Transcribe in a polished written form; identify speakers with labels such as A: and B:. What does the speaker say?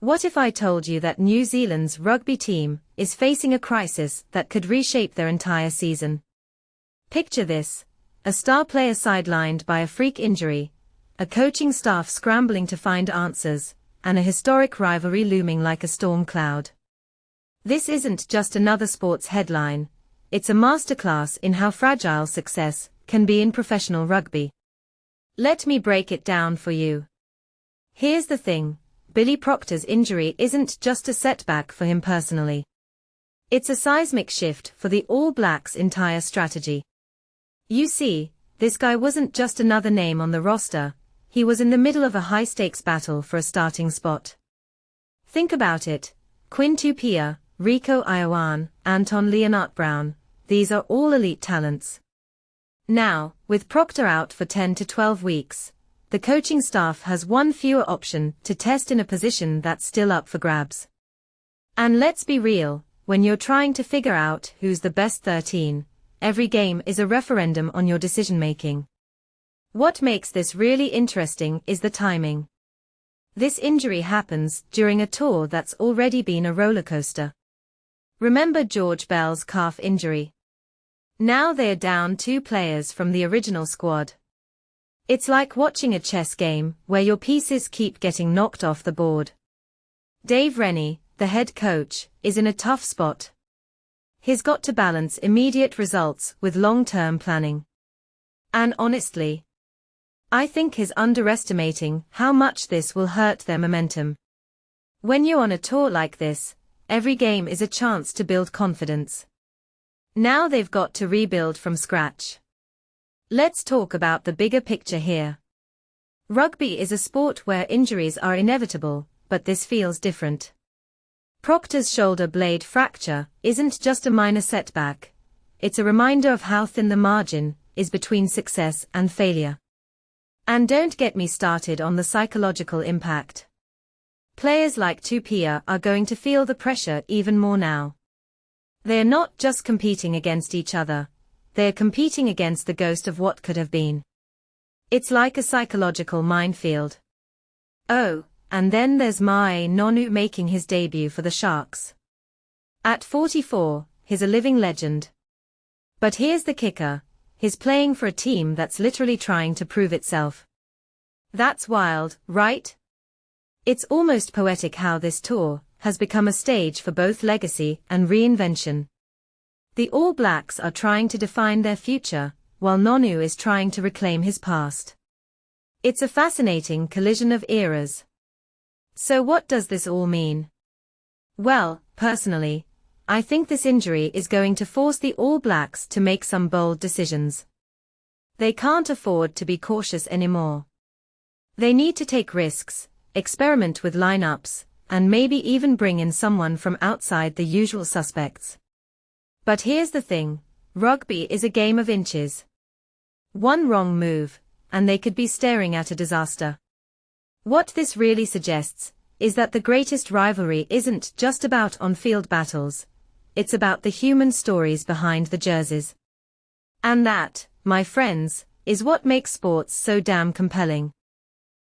A: What if I told you that New Zealand's rugby team is facing a crisis that could reshape their entire season? Picture this: a star player sidelined by a freak injury, a coaching staff scrambling to find answers, and a historic rivalry looming like a storm cloud. This isn't just another sports headline, it's a masterclass in how fragile success can be in professional rugby. Let me break it down for you. Here's the thing: Billy Proctor's injury isn't just a setback for him personally. It's a seismic shift for the All Blacks' entire strategy. You see, this guy wasn't just another name on the roster, he was in the middle of a high-stakes battle for a starting spot. Think about it: Quinn Tupaea, Rieko Ioane, Anton Lienert-Brown, these are all elite talents. Now, with Proctor out for 10 to 12 weeks, the coaching staff has one fewer option to test in a position that's still up for grabs. And let's be real, when you're trying to figure out who's the best 13, every game is a referendum on your decision-making. What makes this really interesting is the timing. This injury happens during a tour that's already been a rollercoaster. Remember George Bell's calf injury? Now they're down 2 players from the original squad. It's like watching a chess game where your pieces keep getting knocked off the board. Dave Rennie, the head coach, is in a tough spot. He's got to balance immediate results with long-term planning. And honestly, I think he's underestimating how much this will hurt their momentum. When you're on a tour like this, every game is a chance to build confidence. Now they've got to rebuild from scratch. Let's talk about the bigger picture here. Rugby is a sport where injuries are inevitable, but this feels different. Proctor's shoulder blade fracture isn't just a minor setback, it's a reminder of how thin the margin is between success and failure. And don't get me started on the psychological impact. Players like Tupaea are going to feel the pressure even more now. They're not just competing against each other, they're competing against the ghost of what could have been. It's like a psychological minefield. Oh, and then there's Ma'a Nonu making his debut for the Sharks. At 44, he's a living legend. But here's the kicker: he's playing for a team that's literally trying to prove itself. That's wild, right? It's almost poetic how this tour has become a stage for both legacy and reinvention. The All Blacks are trying to define their future, while Nonu is trying to reclaim his past. It's a fascinating collision of eras. So what does this all mean? Well, personally, I think this injury is going to force the All Blacks to make some bold decisions. They can't afford to be cautious anymore. They need to take risks, experiment with lineups, and maybe even bring in someone from outside the usual suspects. But here's the thing: rugby is a game of inches. One wrong move, and they could be staring at a disaster. What this really suggests is that the greatest rivalry isn't just about on-field battles, it's about the human stories behind the jerseys. And that, my friends, is what makes sports so damn compelling.